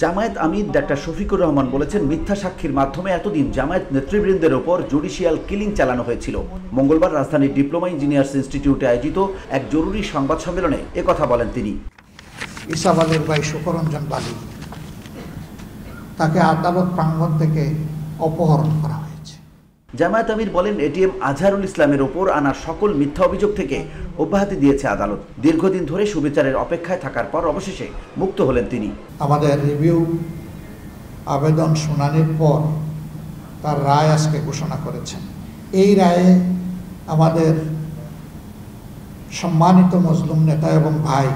জামায়াত আমির doctor Shafiqur Rahman বলেছেন, মিথ্যা সাক্ষীর মাধ্যমে এতদিন জামায়াত নেতৃবৃন্দের ওপর জুডিশিয়াল কিলিং চালানো হয়েছিল। মঙ্গলবার রাজধানীর ডিপ্লোমা ইঞ্জিনিয়ার্স ইনস্টিটিউটে আয়োজিত এক জরুরি সংবাদ সম্মেলনে একথা বলেন তিনি। ইসাব আলীর ভাই শুকরঞ্জন বালি, তাকে আদালত প্রাঙ্গণ থেকে অপহরণ করা হয়েছে। জামায়াত আমির বলেন, এটিএম আজহারুল ইসলামের ওপর আনা সকল মিথ্যা অভিযোগ থেকে অব্যাহতি দিয়েছে আদালত। দীর্ঘদিন ধরে সুবিচারের অপেক্ষায় থাকার পর অবশেষে মুক্ত হলেন তিনি। আমাদের রিভিউ আবেদন শুনানির পর তার রায় আজকে ঘোষণা করেছেন। এই রায়ে আমাদের সম্মানিত মজলুম নেতা এবং ভাই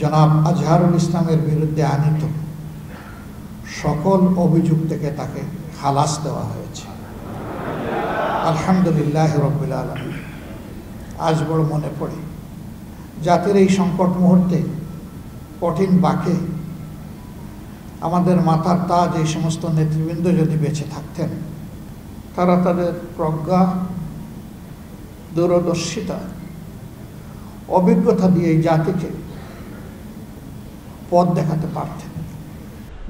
জনাব আজহারুল ইসলামের বিরুদ্ধে আনিত সকল অভিযোগ থেকে তাকে খালাস দেওয়া হয়েছে। আলহামদুলিল্লাহ রাব্বিল আলামিন। আজ বড় মনে পড়ে, জাতির এই সংকট মুহূর্তে কঠিন বাঁকে আমাদের মাথার তাজ এই সমস্ত নেতৃবৃন্দ যদি বেঁচে থাকতেন, তারা তাদের প্রজ্ঞা, দূরদর্শিতা, অভিজ্ঞতা দিয়ে এই জাতিকে পথ দেখাতে পারতেন।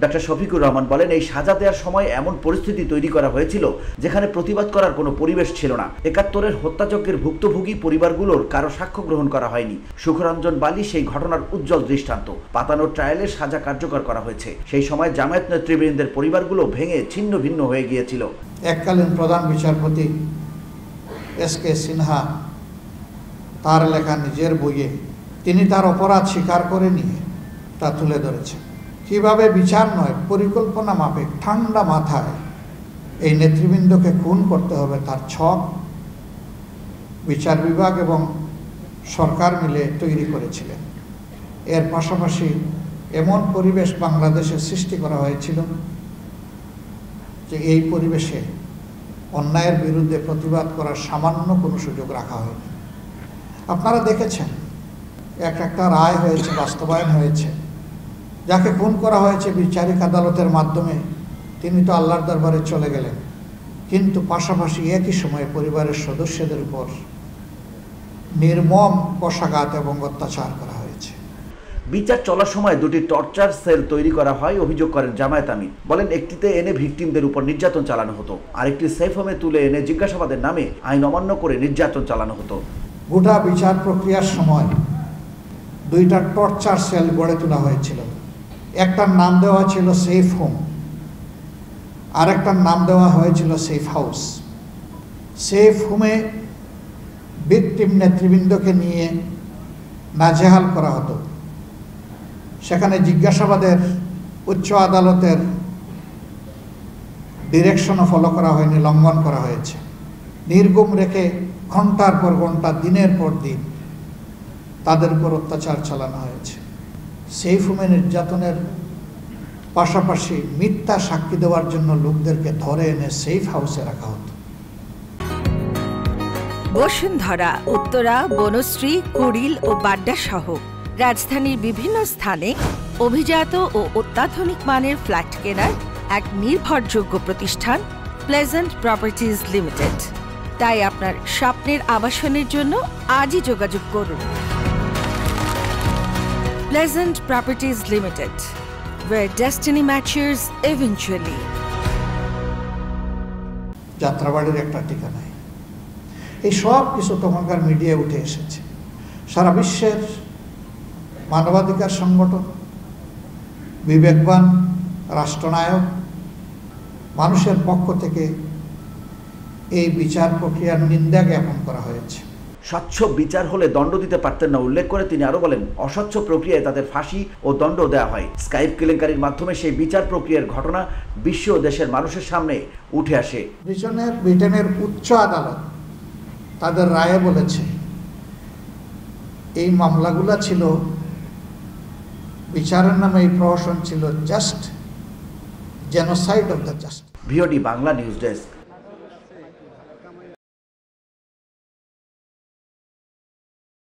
ডাক্তার শফিকুর রহমান বলেন, এই সাজা দেওয়ার সময় এমন পরিস্থিতি তৈরি করা হয়েছিল যেখানে প্রতিবাদ করার কোনো পরিবেশ ছিল না। ৭১-এর হত্যাযজ্ঞের ভুক্তভোগী পরিবারগুলোর কারো সাক্ষ্য গ্রহণ করা হয়নি। শুকরঞ্জন বালি সেই ঘটনার উজ্জ্বল দৃষ্টান্ত। পাতানো ট্রায়ালের সাজা কার্যকর করা হয়েছে। সেই সময় জামায়াত নেতৃবৃন্দের পরিবারগুলো ভেঙে ছিন্ন ভিন্ন হয়ে গিয়েছিল। এককালীন প্রধান বিচারপতি এস.কে. সিনহা তার লেখা নিজের বইয়ে তিনি তার অপরাধ স্বীকার করে নিয়ে তা তুলে ধরেছেন। কিভাবে বিচার নয়, পরিকল্পনা মাফিক ঠান্ডা মাথায় এই নেতৃবৃন্দকে খুন করতে হবে তার ছক বিচার বিভাগ এবং সরকার মিলে তৈরি করেছিলেন। এর পাশাপাশি এমন পরিবেশ বাংলাদেশে সৃষ্টি করা হয়েছিল যে এই পরিবেশে অন্যায়ের বিরুদ্ধে প্রতিবাদ করার সামান্য কোনো সুযোগ রাখা হয়নি। আপনারা দেখেছেন, একটা রায় হয়েছে, বাস্তবায়ন হয়েছে। যাকে খুন করা হয়েছে বিচারিক আদালতের মাধ্যমে তিনি তো আল্লাহর দরবারে চলে গেলেন, কিন্তু পাশাপাশি একই সময়ে পরিবারের সদস্যদের উপর নির্মম কষাঘাত এবং অত্যাচার করা হয়েছে। বিচার চলার সময় দুটি টর্চার সেল তৈরি করা হয় অভিযোগ করেন জামায়াত আমির। বলেন, একটিতে এনে ভিকটিমদের উপর নির্যাতন চালানো হতো, আরেকটি সেফ হোমে তুলে এনে জিজ্ঞাসাবাদের নামে আইন অমান্য করে নির্যাতন চালানো হতো। গোটা বিচার প্রক্রিয়ার সময় দুইটা টর্চার সেল গড়ে তোলা হয়েছিল। একটার নাম দেওয়া ছিল সেফ হোম, আরেকটার নাম দেওয়া হয়েছিল সেফ হাউস। সেফ হোমে ভিকটিম নেতৃবৃন্দকে নিয়ে নাজেহাল করা হতো। সেখানে জিজ্ঞাসাবাদের উচ্চ আদালতের ডিরেকশনও ফলো করা হয়নি, লঙ্ঘন করা হয়েছে। নির্গুম রেখে ঘন্টার পর ঘন্টা, দিনের পর দিন তাদের উপর অত্যাচার চালানো হয়েছে। সেফ হোমে নির্যাতনের পাশাপাশি মিথ্যা সাক্ষী দেওয়ার জন্য লোকদেরকে ধরে এনে সেফ হাউসে রাখা হতো। বসুন্ধরা, উত্তরা, বনশ্রী, কুড়িল ও বাড্ডা সহ রাজধানীর বিভিন্ন স্থানে অভিজাত ও অত্যাধুনিক মানের ফ্ল্যাট কেনার এক নির্ভরযোগ্য প্রতিষ্ঠান প্লেজেন্ট প্রপার্টিজ লিমিটেড। তাই আপনার স্বপ্নের আবাসনের জন্য আজই যোগাযোগ করুন। Pleasant Properties Limited, where destiny matches eventually. যাত্রাবাড়ির একটা ঠিকানায় এই সব কিছু তখনকার মিডিয়ায় উঠে এসেছে। সারা বিশ্বের মানবাধিকার সংগঠন, বিবেকবান রাষ্ট্রনায়ক মানুষের পক্ষ থেকে এই বিচার প্রক্রিয়ার নিন্দা জ্ঞাপন করা হয়েছে। স্বচ্ছ বিচার হলে দণ্ড দিতে পারতেন না উল্লেখ করে তিনি আরো বলেন, অস্বচ্ছ প্রক্রিয়ায় তাদের ফাঁসি ও দণ্ড দেওয়া হয়। স্কাইপ কেলেঙ্কারির মাধ্যমে সেই বিচার প্রক্রিয়ার ঘটনা বিশ্ব ও দেশের মানুষের সামনে উঠে আসে। ব্রিটেনের উচ্চ আদালত তাদের রায়ে বলেছে এই মামলাগুলো ছিল, বিচারের নামে এই প্রহসন ছিল just genocide of the just. VOD Bangla news desk.